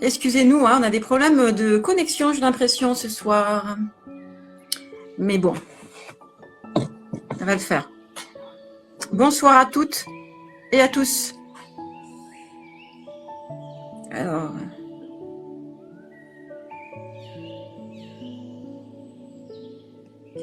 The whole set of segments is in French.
Excusez-nous, hein, on a des problèmes de connexion, j'ai l'impression, ce soir. Mais bon, ça va le faire. Bonsoir à toutes et à tous. Alors, ok.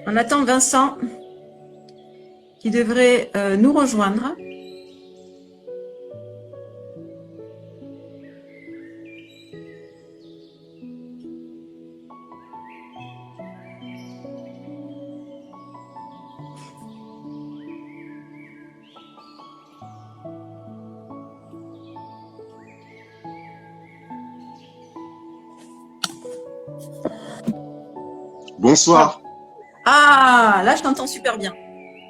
On attend Vincent qui devrait nous rejoindre. Bonsoir. Ah, là je t'entends super bien.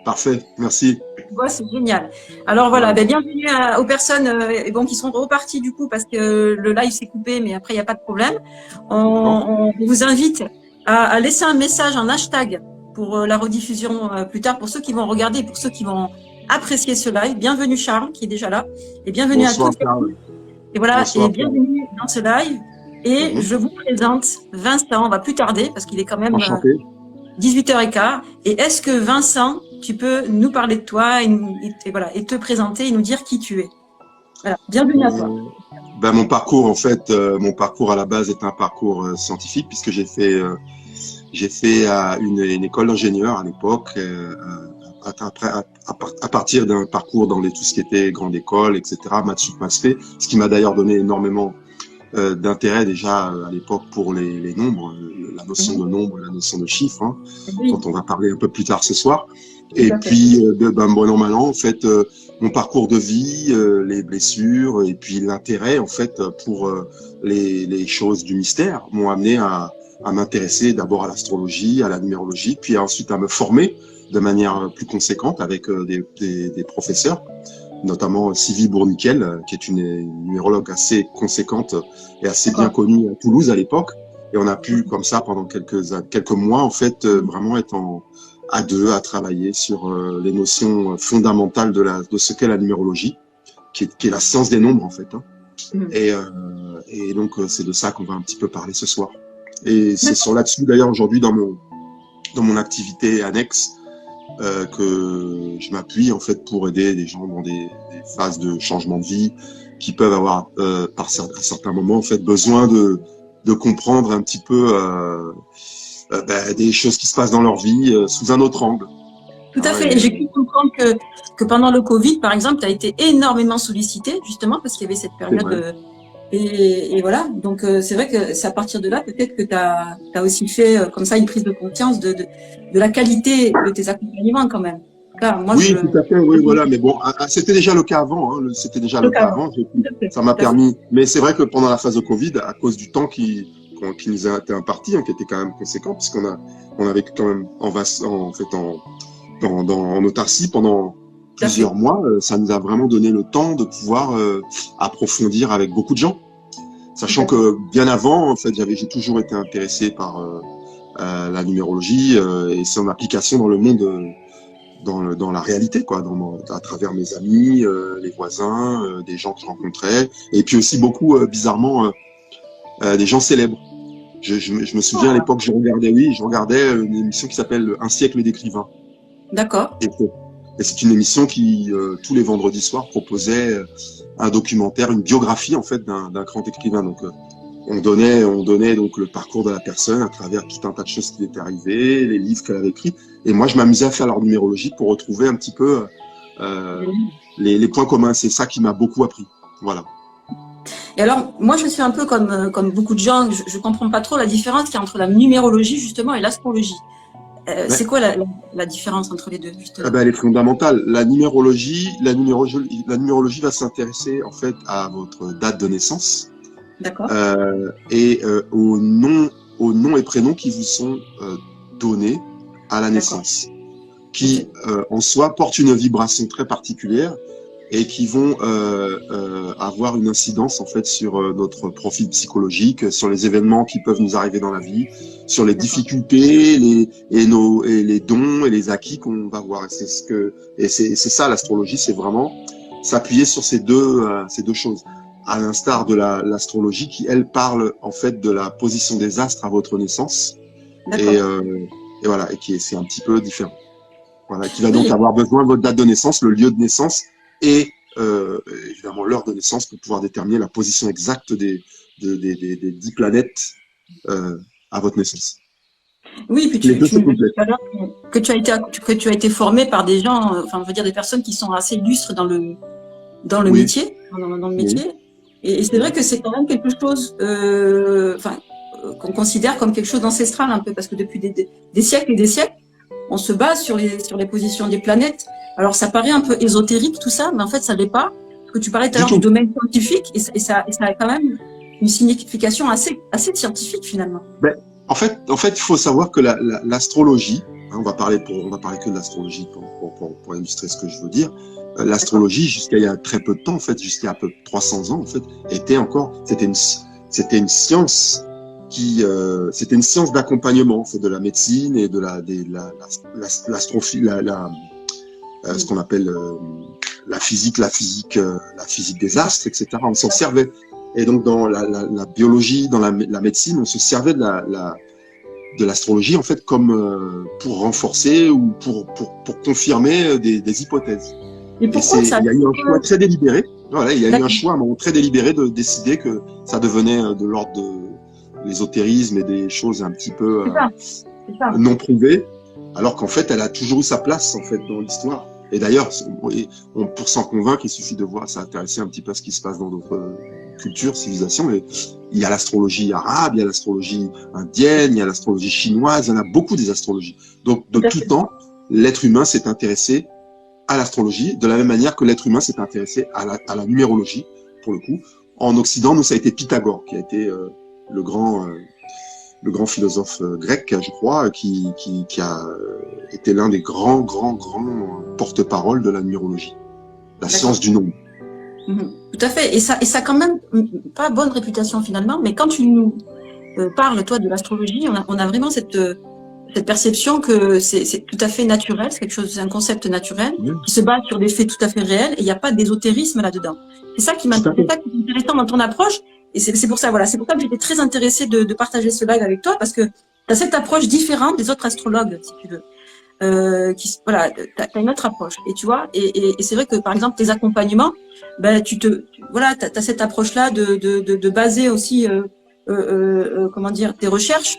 Parfait, merci. Ouais, c'est génial. Alors voilà, ben, bienvenue aux personnes bon, qui sont reparties du coup parce que le live s'est coupé, mais après il n'y a pas de problème. On vous invite à laisser un message, un hashtag pour la rediffusion plus tard, pour ceux qui vont regarder, pour ceux qui vont apprécier ce live. Bienvenue Charles qui est déjà là, et bienvenue Bonsoir, à toutes. Charles. Et voilà, Bonsoir, et bienvenue dans ce live. Et Mhm. je vous présente Vincent, on va plus tarder parce qu'il est quand même Enchanté. 18h15. Et est-ce que Vincent, tu peux nous parler de toi voilà, et te présenter et nous dire qui tu es? Voilà, bienvenue à toi. Ben, mon parcours, en fait, mon parcours à la base est un parcours scientifique puisque j'ai fait une école d'ingénieur à l'époque, à partir d'un parcours dans tout ce qui était grande école, etc., maths sup, maths spé, ce qui m'a d'ailleurs donné énormément d'intérêt déjà à l'époque pour les nombres, la notion de nombre, la notion de chiffre, hein, Oui, dont on va parler un peu plus tard ce soir. tout Et à fait. puis, bon an, mal an, en fait, mon parcours de vie, les blessures et puis l'intérêt, en fait, pour les choses du mystère m'ont amené à m'intéresser d'abord à l'astrologie, à la numérologie, puis ensuite à me former de manière plus conséquente avec des professeurs, notamment Sylvie Bourniquel, qui est une numérologue assez conséquente et assez bien connue à Toulouse à l'époque. Et on a pu, comme ça, pendant quelques mois, en fait, vraiment être à deux, à travailler sur les notions fondamentales de ce qu'est la numérologie, qui est la science des nombres, en fait. Hein. Et donc, c'est de ça qu'on va un petit peu parler ce soir. Et c'est sur là-dessus, d'ailleurs, aujourd'hui, dans mon activité annexe, que je m'appuie en fait pour aider des gens dans des phases de changement de vie qui peuvent avoir à certains moments en fait besoin de comprendre un petit peu des choses qui se passent dans leur vie sous un autre angle. Tout à fait. Et j'ai pu comprendre que pendant le Covid, par exemple, tu as été énormément sollicité, justement, parce qu'il y avait cette période. Et voilà. Donc, c'est vrai que c'est à partir de là, peut-être que tu as aussi fait comme ça une prise de conscience de la qualité de tes accompagnements, quand même. Là, moi, oui, tout à fait, oui, voilà. Mais bon, c'était déjà le cas avant. Hein, c'était déjà le cas avant. Ça m'a permis. Mais c'est vrai que pendant la phase de Covid, à cause du temps qui nous a été imparti, hein, qui était quand même conséquent, puisqu'on a vécu quand même en autarcie pendant plusieurs mois, ça nous a vraiment donné le temps de pouvoir approfondir avec beaucoup de gens. Sachant que bien avant, en fait, j'ai toujours été intéressé par la numérologie et son application dans le monde, dans la réalité, quoi, à travers mes amis, les voisins, des gens que je rencontrais, et puis aussi beaucoup, bizarrement, des gens célèbres. Je me souviens à l'époque, je regardais une émission qui s'appelle Un siècle d'écrivains. D'accord. Et c'est une émission qui, tous les vendredis soirs, proposait un documentaire, une biographie en fait d'un grand écrivain. Donc, on donnait donc le parcours de la personne à travers tout un tas de choses qui lui étaient arrivées, les livres qu'elle avait écrits. Et moi, je m'amusais à faire leur numérologie pour retrouver un petit peu les points communs. C'est ça qui m'a beaucoup appris. Voilà. Et alors, moi, je suis un peu comme beaucoup de gens, je ne comprends pas trop la différence qu'il y a entre la numérologie, justement, et l'astrologie. C'est quoi la différence entre les deux, justement? Elle est fondamentale. La numérologie va s'intéresser en fait à votre date de naissance. D'accord. Et aux noms et prénoms qui vous sont donnés à la naissance. qui, en soi, portent une vibration très particulière et qui vont avoir une incidence en fait sur notre profil psychologique, sur les événements qui peuvent nous arriver dans la vie, sur les difficultés, les dons et les acquis qu'on va voir. Et c'est ça l'astrologie, c'est vraiment s'appuyer sur ces deux choses. À l'instar de l'astrologie qui elle parle en fait de la position des astres à votre naissance et voilà, et c'est un petit peu différent. Voilà, qui va donc avoir besoin de votre date de naissance, le lieu de naissance et évidemment l'heure de naissance pour pouvoir déterminer la position exacte des 10 planètes à votre naissance. Oui, puis tu me disais tout à l'heure que tu as été formé par des gens, enfin, on veut dire des personnes qui sont assez illustres dans le métier, dans le métier. Oui. Et c'est vrai que c'est quand même quelque chose, qu'on considère comme quelque chose d'ancestral un peu, parce que depuis des siècles et des siècles, on se base sur les positions des planètes. Alors ça paraît un peu ésotérique tout ça, mais en fait ça l'est pas. Parce que tu parlais tout à l'heure du domaine scientifique, et ça a quand même une signification assez scientifique finalement. Ben, en fait, il faut savoir que l'astrologie, hein, on va parler que de l'astrologie pour illustrer ce que je veux dire. L'astrologie, jusqu'à il y a très peu de temps, en fait, jusqu'à à peu 300 ans, en fait, c'était une science qui, c'était une science d'accompagnement, c'est de la médecine et de l'astrophie, ce qu'on appelle la physique des astres, etc. On s'en servait. Et donc dans la biologie, dans la médecine, on se servait de l'astrologie en fait comme pour renforcer ou pour confirmer des hypothèses. Et pourquoi ça? Il y a eu un choix très délibéré. Voilà, il y a eu un choix très délibéré de décider que ça devenait de l'ordre de l'ésotérisme et des choses un petit peu non prouvées, alors qu'en fait, elle a toujours eu sa place en fait dans l'histoire. Et d'ailleurs, pour s'en convaincre, il suffit de voir, s'intéresser un petit peu à ce qui se passe dans d'autres cultures, civilisations. Et il y a l'astrologie arabe, il y a l'astrologie indienne, il y a l'astrologie chinoise, il y en a beaucoup des astrologies. Donc, de tout temps, l'être humain s'est intéressé à l'astrologie, de la même manière que l'être humain s'est intéressé à la numérologie, pour le coup. En Occident, nous, ça a été Pythagore, qui a été le grand philosophe grec, je crois, qui a été l'un des grands porte-parole de la numérologie, la science du nombre. Tout à fait. Et ça a quand même pas bonne réputation finalement, mais quand tu nous parles, toi, de l'astrologie, on a vraiment cette perception que c'est tout à fait naturel, c'est un concept naturel qui se base sur des faits tout à fait réels et il n'y a pas d'ésotérisme là-dedans. C'est ça qui m'intéresse intéressant dans ton approche et c'est pour ça, voilà, c'est pour ça que j'étais très intéressée de partager ce live avec toi parce que tu as cette approche différente des autres astrologues, si tu veux. T'as une autre approche et tu vois et c'est vrai que par exemple tes accompagnements, ben t'as cette approche-là de baser aussi tes recherches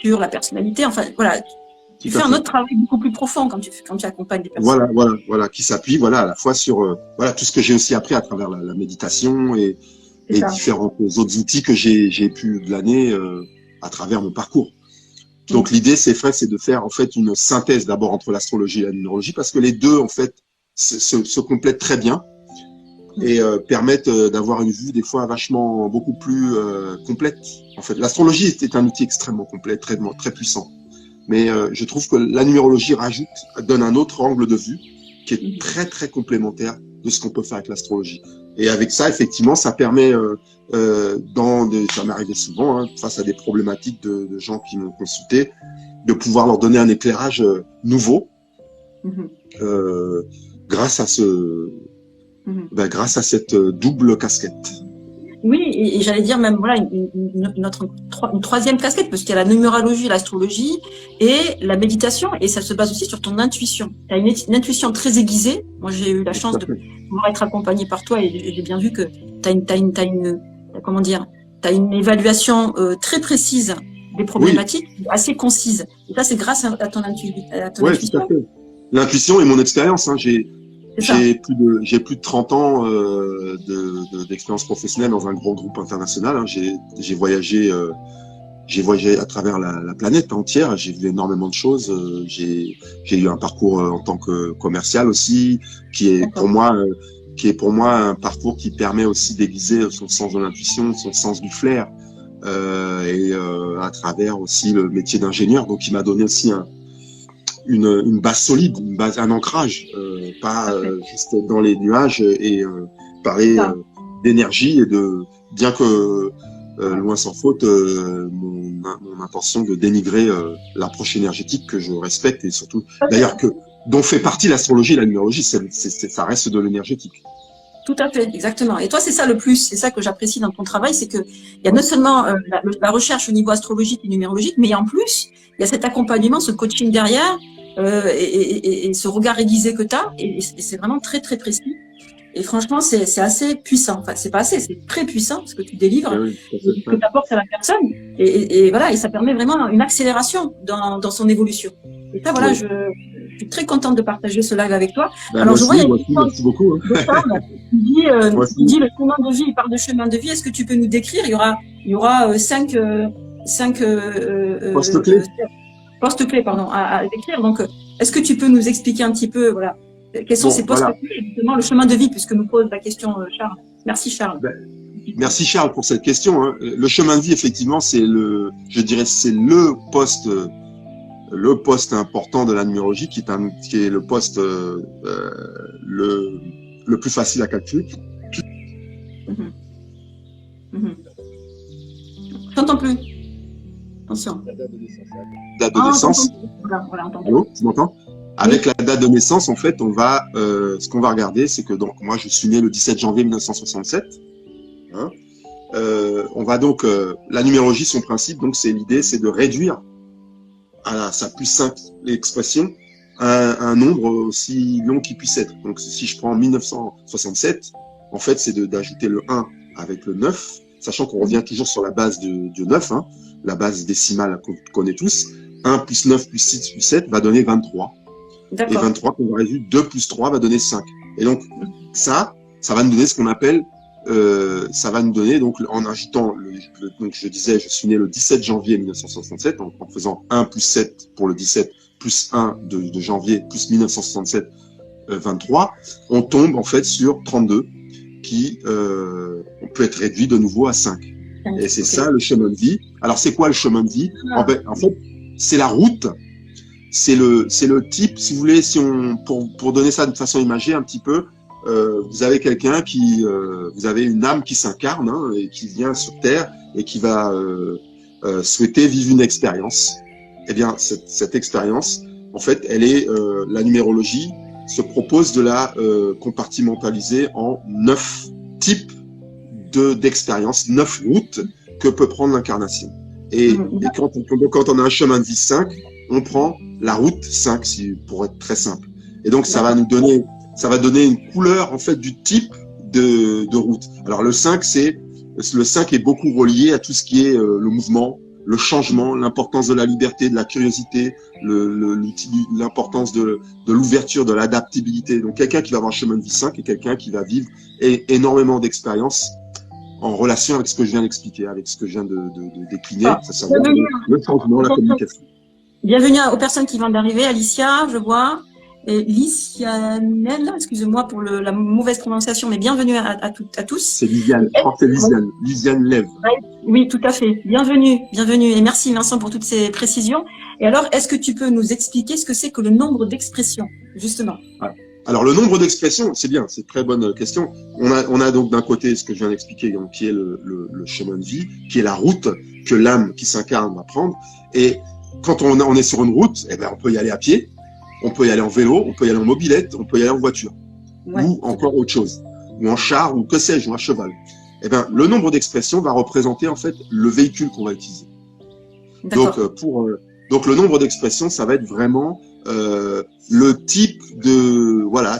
sur la personnalité, enfin voilà, tu fais un autre travail beaucoup plus profond quand tu accompagnes des personnes. Voilà, qui s'appuie à la fois sur tout ce que j'ai aussi appris à travers la méditation et différents autres outils que j'ai pu glaner à travers mon parcours. Donc l'idée c'est de faire en fait une synthèse d'abord entre l'astrologie et la numérologie parce que les deux en fait se complètent très bien et permettent d'avoir une vue des fois beaucoup plus complète. En fait, l'astrologie est un outil extrêmement complet, très puissant. Mais je trouve que la numérologie donne un autre angle de vue qui est très très complémentaire de ce qu'on peut faire avec l'astrologie. Et avec ça, effectivement, ça permet, ça m'est arrivé souvent, face à des problématiques de gens qui m'ont consulté, de pouvoir leur donner un éclairage nouveau grâce à cette double casquette. Oui, et j'allais dire même voilà une troisième casquette parce qu'il y a la numérologie, l'astrologie et la méditation et ça se base aussi sur ton intuition. Tu as une intuition très aiguisée. Moi, j'ai eu la chance de pouvoir être accompagnée par toi et j'ai bien vu que tu as une évaluation très précise des problématiques, assez concise. Et ça, c'est grâce à ton intuition. Oui, tout à fait. L'intuition et mon expérience. J'ai plus de 30 ans d'expérience professionnelle dans un gros groupe international. J'ai voyagé à travers la planète entière. J'ai vu énormément de choses. J'ai eu un parcours en tant que commercial aussi, qui est pour moi un parcours qui permet aussi d'aiguiser son sens de l'intuition, son sens du flair, et à travers aussi le métier d'ingénieur. Donc, il m'a donné aussi une base solide, un ancrage, pas juste dans les nuages et parler d'énergie et de, bien que loin sans faute, mon intention de dénigrer l'approche énergétique que je respecte et surtout, d'ailleurs, dont fait partie l'astrologie et la numérologie, ça reste de l'énergétique. Tout à fait, exactement. Et toi, c'est ça le plus, c'est ça que j'apprécie dans ton travail, c'est que il y a non seulement la recherche au niveau astrologique et numérologique, mais en plus, il y a cet accompagnement, ce coaching derrière, et ce regard aiguisé que tu as, et c'est vraiment très, très précis. Et franchement, c'est assez puissant. Enfin, c'est pas assez, c'est très puissant ce que tu délivres, ce que tu apportes à la personne. Et voilà, et ça permet vraiment une accélération dans son évolution. Et ça, voilà, je suis très contente de partager ce live avec toi. Alors, je vois, merci beaucoup. Charles, qui dit le chemin de vie, il parle de chemin de vie. Est-ce que tu peux nous décrire? Il y aura cinq postes-clés, pardon, à décrire. Donc, est-ce que tu peux nous expliquer un petit peu, voilà, quels sont ces postes-clés et justement le chemin de vie, puisque nous pose la question Charles. Merci Charles. Merci Charles pour cette question. Hein. Le chemin de vie, effectivement, c'est le poste important de la numérologie, qui est le poste le plus facile à calculer. Je t'entends plus. Attention. Date de naissance. Voilà, allô, tu m'entends? Avec la date de naissance, en fait, ce qu'on va regarder, c'est que donc moi, je suis né le 17 janvier 1967. Hein. On va donc la numérologie, son principe, donc l'idée, c'est de réduire à sa plus simple expression un nombre aussi long qu'il puisse être. Donc, si je prends 1967, en fait, c'est d'ajouter le 1 avec le 9, sachant qu'on revient toujours sur la base du 9, hein, la base décimale qu'on connaît tous. 1 plus 9 plus 6 plus 7 va donner 23. Et 23, qu'on va réduire, 2 plus 3 va donner 5. Et donc, ça va nous donner ce qu'on appelle, ça va nous donner, donc, en ajoutant, donc je disais, je suis né le 17 janvier 1967, en faisant 1 plus 7 pour le 17, plus 1 de janvier, plus 1967, 23, on tombe en fait sur 32, qui on peut être réduit de nouveau à 5. Et c'est ça le chemin de vie. Alors, c'est quoi le chemin de vie? En fait, c'est la route. C'est le type, si vous voulez, pour donner ça de façon imagée un petit peu, vous avez quelqu'un vous avez une âme qui s'incarne, hein, et qui vient sur Terre et qui va souhaiter vivre une expérience. Eh bien, cette expérience, en fait, la numérologie se propose de la compartimentaliser en 9 types d'expériences, 9 routes que peut prendre l'incarnation. Et quand on a un chemin de vie 5, on prend la route 5, pour être très simple. Et donc, ça va donner une couleur, en fait, du type de route. Alors, le 5 est beaucoup relié à tout ce qui est le mouvement, le changement, l'importance de la liberté, de la curiosité, l'importance de l'ouverture, de l'adaptabilité. Donc, quelqu'un qui va avoir un chemin de vie 5 est quelqu'un qui va vivre énormément d'expériences en relation avec ce que je viens d'expliquer, avec ce que je viens de décliner. Ça veut dire le changement, la communication. Bienvenue aux personnes qui viennent d'arriver. Alicia, je vois. Et Lisianelle, excusez-moi pour la mauvaise prononciation, mais bienvenue à tous. C'est Lisiane, je crois que c'est Lisiane. Lisiane Lève. Oui, tout à fait. Bienvenue. Et merci Vincent pour toutes ces précisions. Et alors, est-ce que tu peux nous expliquer ce que c'est que le nombre d'expressions, justement? Alors, le nombre d'expressions, c'est bien, c'est une très bonne question. On a donc d'un côté ce que je viens d'expliquer, donc, qui est le chemin de vie, qui est la route que l'âme qui s'incarne va prendre. Et quand on est sur une route, eh ben, on peut y aller à pied, on peut y aller en vélo, on peut y aller en mobilette, on peut y aller en voiture, ou encore autre chose, ou en char, ou que sais-je, ou à cheval. Eh ben, le nombre d'expressions va représenter en fait le véhicule qu'on va utiliser. Donc le nombre d'expressions, ça va être vraiment le type de, voilà,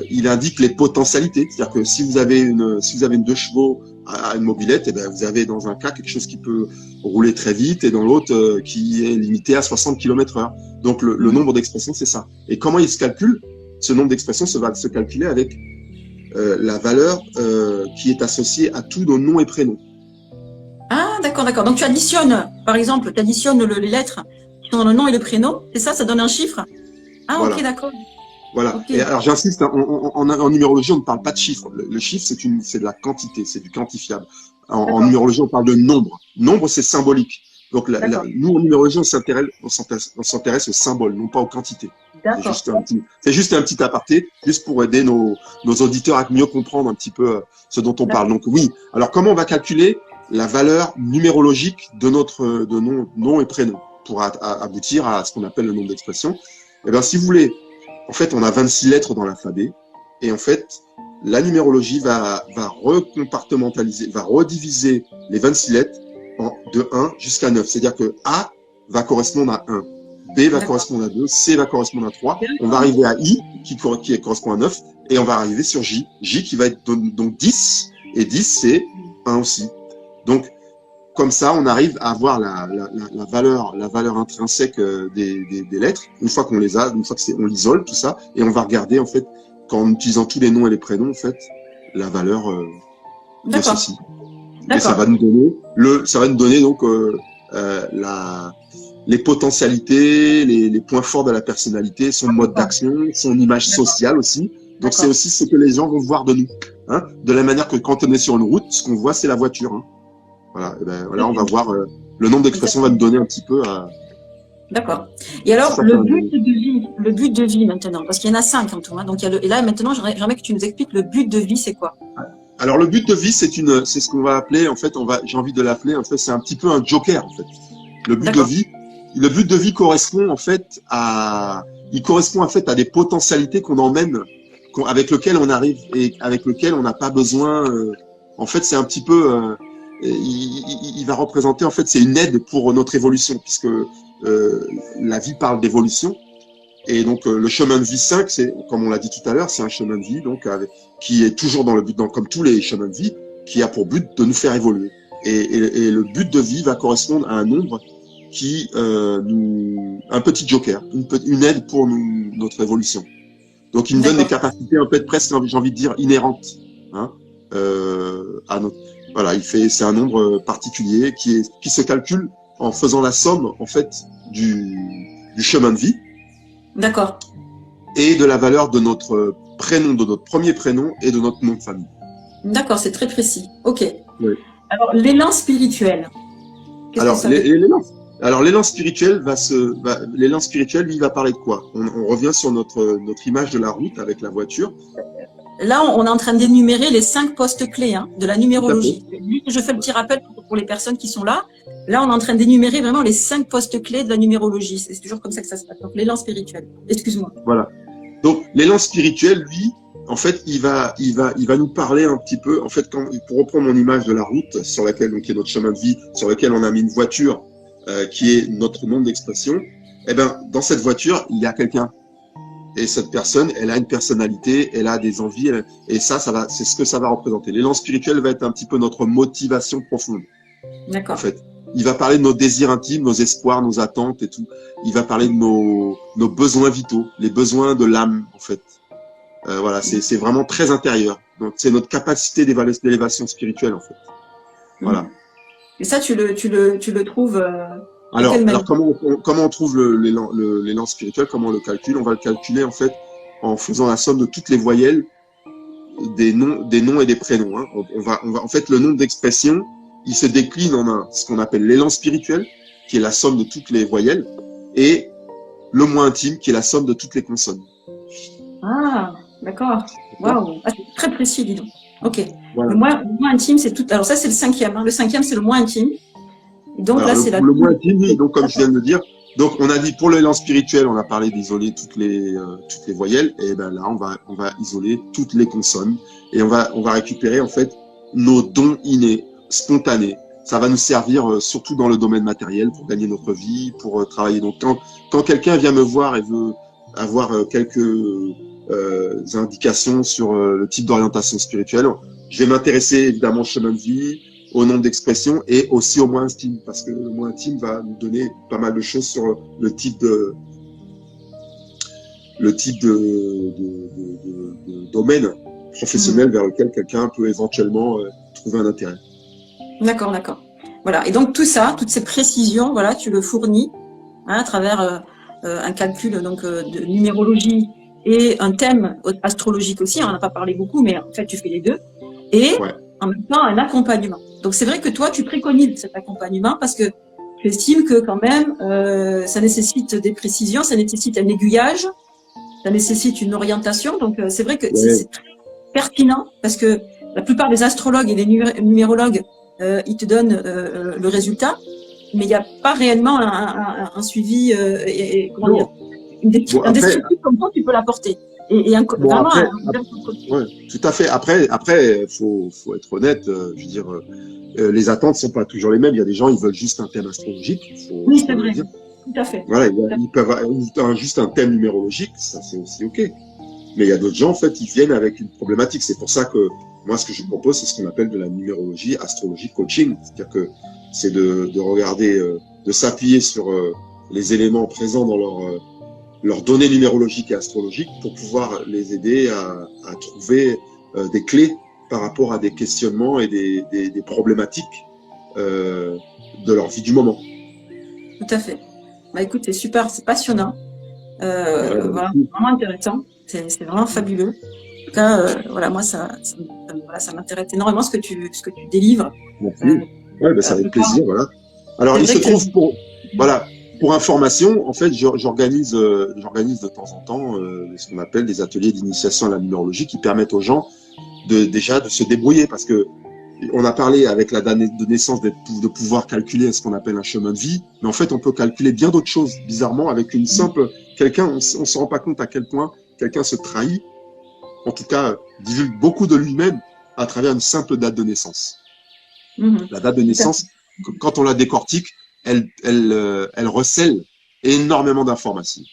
il indique les potentialités. C'est-à-dire que si vous avez une 2 chevaux à une mobilette, eh ben, vous avez dans un cas quelque chose qui peut rouler très vite et dans l'autre qui est limité à 60 km/h. Donc le nombre d'expressions, c'est ça. Et comment il se calcule? Ce nombre d'expressions va se calculer avec la valeur qui est associée à tous nos noms et prénoms. Ah, d'accord. Donc tu additionnes, par exemple, les lettres qui sont dans le nom et le prénom, c'est ça, ça donne un chiffre? Ah, voilà. Ok, d'accord. Voilà. Okay. Et alors j'insiste, en numérologie, on ne parle pas de chiffres. Le chiffre, c'est de la quantité, c'est du quantifiable. En numérologie, on parle de nombre. Nombre, c'est symbolique. Donc, nous, en numérologie, on s'intéresse aux symboles, non pas aux quantités. C'est juste un petit aparté, juste pour aider nos auditeurs à mieux comprendre un petit peu ce dont on parle. Donc, oui. Alors, comment on va calculer la valeur numérologique de nos nom et prénom pour aboutir à ce qu'on appelle le nombre d'expression? Eh bien, si vous voulez, en fait, on a 26 lettres dans l'alphabet. Et en fait, la numérologie va recompartimentaliser, va rediviser les 26 lettres de 1 jusqu'à 9. C'est-à-dire que A va correspondre à 1, B va correspondre à 2, C va correspondre à 3. On va arriver à I qui correspond à 9 et on va arriver sur J. J qui va être donc 10 et 10 c'est 1 aussi. Donc, comme ça, on arrive à avoir la valeur intrinsèque des lettres. Une fois qu'on les a, une fois on l'isole, tout ça, et on va regarder, en fait, en utilisant tous les noms et les prénoms, en fait, la valeur de ceci. Et ça va nous donner donc les potentialités, les points forts de la personnalité, son mode d'action, son image sociale aussi. Donc c'est aussi ce que les gens vont voir de nous. Hein, de la manière que quand on est sur une route, ce qu'on voit c'est la voiture. Hein. Voilà, et ben, voilà, on va voir le nombre d'expressions va nous donner un petit peu. D'accord. Et alors le but de vie maintenant, parce qu'il y en a 5 en tout. Hein, donc et là maintenant j'aimerais que tu nous expliques le but de vie, c'est quoi? Alors le but de vie, c'est ce qu'on va appeler, en fait, j'ai envie de l'appeler, en fait, c'est un petit peu un joker, en fait. Le but de vie correspond en fait à des potentialités qu'on emmène, avec lesquelles on arrive et avec lesquelles on n'a pas besoin. En fait, c'est un petit peu, il va représenter, en fait, c'est une aide pour notre évolution, puisque la vie parle d'évolution. Et donc le chemin de vie 5, c'est, comme on l'a dit tout à l'heure, c'est un chemin de vie donc qui est toujours dans le but, comme tous les chemins de vie, qui a pour but de nous faire évoluer. Et le but de vie va correspondre à un nombre qui un petit joker, une aide pour notre évolution. Donc il nous donne des capacités en fait presque, j'ai envie de dire, inhérentes. Hein, à notre, voilà, c'est un nombre particulier qui se calcule en faisant la somme en fait du chemin de vie. D'accord. Et de la valeur de notre prénom, de notre premier prénom et de notre nom de famille. D'accord, c'est très précis. Ok. Oui. Alors, l'élan spirituel. Alors, l'élan spirituel lui, va parler de quoi? On revient sur notre image de la route avec la voiture. Là, on est en train d'énumérer les 5 postes clés de la numérologie. Je fais le petit rappel pour les personnes qui sont là. Là, on est en train d'énumérer vraiment les 5 postes clés de la numérologie. C'est toujours comme ça que ça se passe. Donc, l'élan spirituel. Excuse-moi. Voilà. Donc, l'élan spirituel, lui, en fait, il va nous parler un petit peu. En fait, pour reprendre mon image de la route sur laquelle, donc, qui est notre chemin de vie, sur lequel on a mis une voiture, qui est notre nom d'expression. Eh ben, dans cette voiture, il y a quelqu'un. Et cette personne, elle a une personnalité, elle a des envies, et c'est ce que ça va représenter. L'élan spirituel va être un petit peu notre motivation profonde. D'accord. En fait, il va parler de nos désirs intimes, nos espoirs, nos attentes et tout. Il va parler de nos besoins vitaux, les besoins de l'âme, en fait. Voilà, c'est vraiment très intérieur. Donc, c'est notre capacité d'élévation spirituelle, en fait. Voilà. Et ça, tu le trouves. Alors comment on trouve l'élan spirituel, comment on le calcule? On va le calculer en fait en faisant la somme de toutes les voyelles des noms et des prénoms. Hein. En fait, le nombre d'expressions, il se décline en ce qu'on appelle l'élan spirituel, qui est la somme de toutes les voyelles, et le moi intime, qui est la somme de toutes les consonnes. Ah, d'accord. Waouh, c'est très précis, dis donc. Ok. Voilà. Le moi intime, c'est tout. Alors ça, c'est le 5e. Hein. Le 5e, c'est le moi intime. Donc alors, là, c'est le moins intime, donc comme je viens de le dire, donc on a dit pour l'élan spirituel, on a parlé d'isoler toutes les voyelles, et ben là on va isoler toutes les consonnes et on va récupérer en fait nos dons innés, spontanés. Ça va nous servir surtout dans le domaine matériel pour gagner notre vie, pour travailler. Donc quand quelqu'un vient me voir et veut avoir quelques indications sur le type d'orientation spirituelle, je vais m'intéresser évidemment au chemin de vie, au nombre d'expressions et aussi au moi intime, parce que le moi intime va nous donner pas mal de choses sur le type de domaine professionnel vers lequel quelqu'un peut éventuellement trouver un intérêt. D'accord, d'accord. Voilà. Et donc tout ça, toutes ces précisions, voilà, tu le fournis à travers un calcul donc de numérologie et un thème astrologique aussi. On n'en a pas parlé beaucoup, mais en fait tu fais les deux. Et en même temps un accompagnement. Donc c'est vrai que toi tu préconises cet accompagnement parce que j'estime que quand même, ça nécessite des précisions, ça nécessite un aiguillage, ça nécessite une orientation. Donc, c'est vrai que c'est très pertinent parce que la plupart des astrologues et des numérologues, ils te donnent le résultat, mais il n'y a pas réellement un suivi comment dire, un descriptif comme ça, tu peux l'apporter. Vraiment tout à fait. Après, faut être honnête. Je veux dire, les attentes sont pas toujours les mêmes. Il y a des gens, ils veulent juste un thème astrologique. Oui, c'est vrai. Dire. Tout à fait. Voilà, ils peuvent avoir juste un thème numérologique, ça c'est aussi ok. Mais il y a d'autres gens, en fait, ils viennent avec une problématique. C'est pour ça que moi, ce que je propose, c'est ce qu'on appelle de la numérologie, astrologie, coaching. C'est-à-dire que c'est de regarder, de s'appuyer sur les éléments présents dans leurs données numérologiques et astrologiques pour pouvoir les aider à trouver des clés par rapport à des questionnements et des problématiques de leur vie du moment. Tout à fait. Bah écoute, c'est super, c'est passionnant. Voilà, vraiment intéressant. C'est vraiment fabuleux. En tout cas, voilà, moi ça m'intéresse énormément ce que tu délivres. Merci. Ouais, ça avec plaisir, voilà. Alors il se trouve pour information, en fait, j'organise de temps en temps ce qu'on appelle des ateliers d'initiation à la numérologie qui permettent aux gens déjà de se débrouiller parce que on a parlé avec la date de naissance de pouvoir calculer ce qu'on appelle un chemin de vie, mais en fait, on peut calculer bien d'autres choses. Bizarrement, avec une simple on se rend pas compte à quel point quelqu'un se trahit, en tout cas, divulgue beaucoup de lui-même à travers une simple date de naissance. La date de naissance, quand on la décortique, elle recèle énormément d'informations.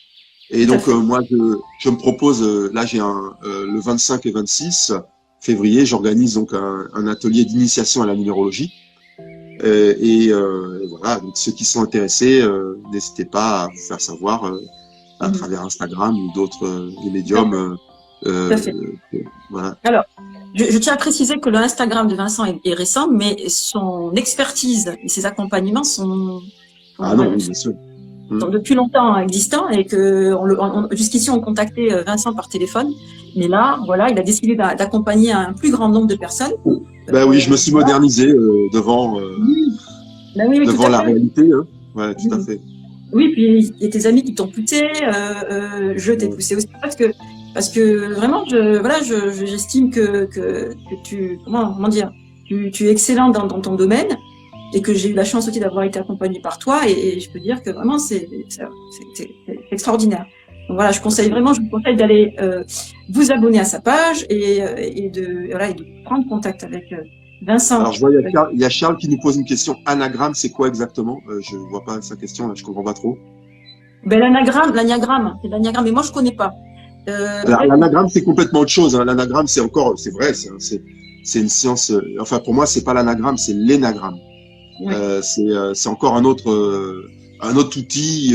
Et donc, moi, je me propose, là, j'ai le 25 et 26 février, j'organise donc un atelier d'initiation à la numérologie. Et voilà, donc ceux qui sont intéressés, n'hésitez pas à vous faire savoir à travers Instagram ou d'autres médiums. Voilà. Alors, je tiens à préciser que le Instagram de Vincent est récent, mais son expertise et ses accompagnements sont bien sûr. Depuis longtemps existants et que jusqu'ici on contactait Vincent par téléphone, mais là voilà, il a décidé d'accompagner un plus grand nombre de personnes. Ben oui, je me suis modernisé devant devant la réalité. Hein. Ouais, tout à fait. Oui, puis il y a tes amis qui t'ont poussé, je t'ai poussé aussi parce que vraiment j'estime que tu comment dire, tu es excellent dans ton domaine. Et que j'ai eu la chance aussi d'avoir été accompagnée par toi, et je peux dire que vraiment c'est extraordinaire. Donc voilà, je vous conseille d'aller vous abonner à sa page et de prendre contact avec Vincent. Alors je vois il y a Charles qui nous pose une question. Anagramme, c'est quoi exactement? Je vois pas sa question là, je comprends pas trop. Ben l'anagramme, c'est l'anagramme, mais moi je connais pas. L'anagramme c'est complètement autre chose. Hein. L'anagramme c'est vrai, c'est une science. Enfin pour moi c'est pas l'anagramme, c'est l'énagramme. Oui. C'est encore un autre outil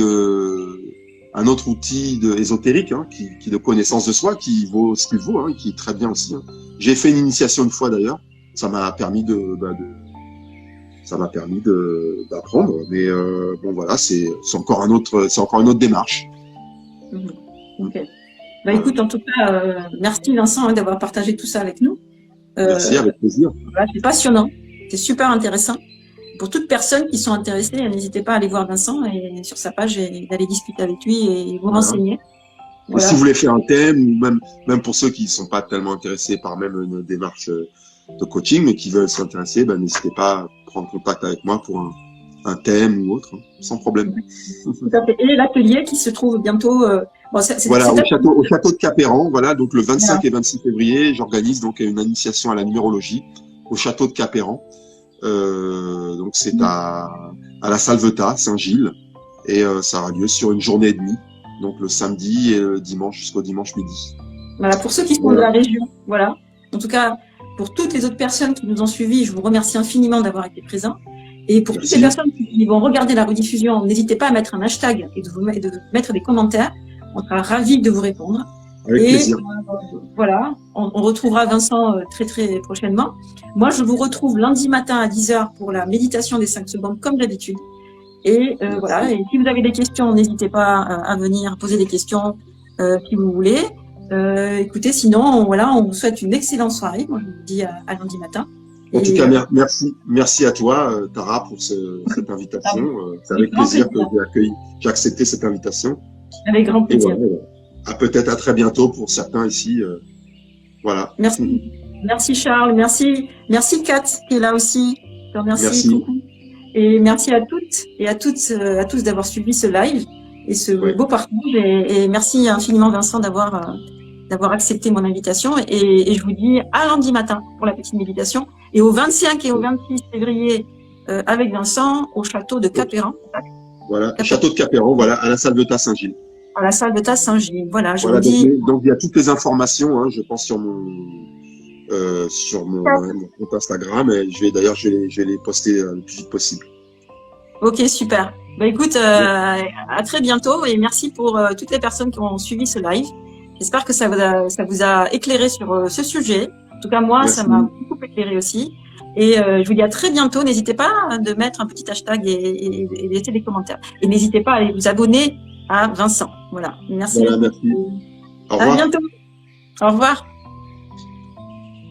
ésotérique qui de connaissance de soi qui vaut ce qu'il vaut, qui est très bien aussi. Hein. J'ai fait une initiation une fois d'ailleurs, ça m'a permis d'apprendre, mais bon voilà, c'est encore une autre démarche. Ok. Bah écoute, en tout cas, merci Vincent d'avoir partagé tout ça avec nous. Merci, avec plaisir. Voilà, c'est passionnant, c'est super intéressant. Pour toutes personnes qui sont intéressées, n'hésitez pas à aller voir Vincent et sur sa page et d'aller discuter avec lui et vous renseigner. Voilà. Et si vous voulez faire un thème, ou même pour ceux qui ne sont pas tellement intéressés par même une démarche de coaching, mais qui veulent s'intéresser, n'hésitez pas à prendre contact avec moi pour un thème ou autre, sans problème. Tout à fait. Et l'atelier qui se trouve bientôt. Voilà, au château de Capéran. Voilà, donc le 25 et 26 février, j'organise donc une initiation à la numérologie au château de Capéran. Donc c'est à la Salvetat, Saint-Gilles, et ça aura lieu sur une journée et demie, donc le samedi et le dimanche jusqu'au dimanche midi. Voilà, pour ceux qui sont de la région, voilà. En tout cas, pour toutes les autres personnes qui nous ont suivis, je vous remercie infiniment d'avoir été présents. Et pour toutes les personnes qui vont regarder la rediffusion, n'hésitez pas à mettre un hashtag et de mettre des commentaires. On sera ravis de vous répondre. Avec plaisir. Voilà, on retrouvera Vincent très très prochainement. Moi, je vous retrouve lundi matin à 10h pour la méditation des 5 secondes comme d'habitude. Et voilà, et si vous avez des questions, n'hésitez pas à venir poser des questions si vous voulez. Écoutez, sinon, voilà, on vous souhaite une excellente soirée. Moi, je vous dis à lundi matin. En tout cas, merci à toi, Tara, pour cette invitation. C'est avec plaisir que j'ai accepté cette invitation. Avec grand plaisir. Peut-être à très bientôt pour certains ici. Voilà. Merci Charles, merci Kat qui est là aussi. Je te remercie beaucoup. Et merci à toutes et à tous d'avoir suivi ce live et ce beau parcours. Et merci infiniment Vincent d'avoir accepté mon invitation. Et je vous dis à lundi matin pour la petite méditation et au 25 et au 26 février avec Vincent au château de Capéran. Voilà, château de Capéran, voilà, à la Salvetat Saint-Gilles. À la Salvetat Saint-Gilles, voilà. Je vous dis. Donc il y a toutes les informations, hein, je pense sur mon compte Instagram et je vais les poster le plus vite possible. Ok, super. Bah écoute, à très bientôt et merci pour toutes les personnes qui ont suivi ce live. J'espère que ça vous a éclairé sur ce sujet. En tout cas, moi, ça m'a beaucoup éclairé aussi. Et je vous dis à très bientôt. N'hésitez pas de mettre un petit hashtag et laisser des commentaires. Et n'hésitez pas à aller vous abonner à Vincent. Voilà. Merci. Voilà, merci. Au revoir. À bientôt. Au revoir.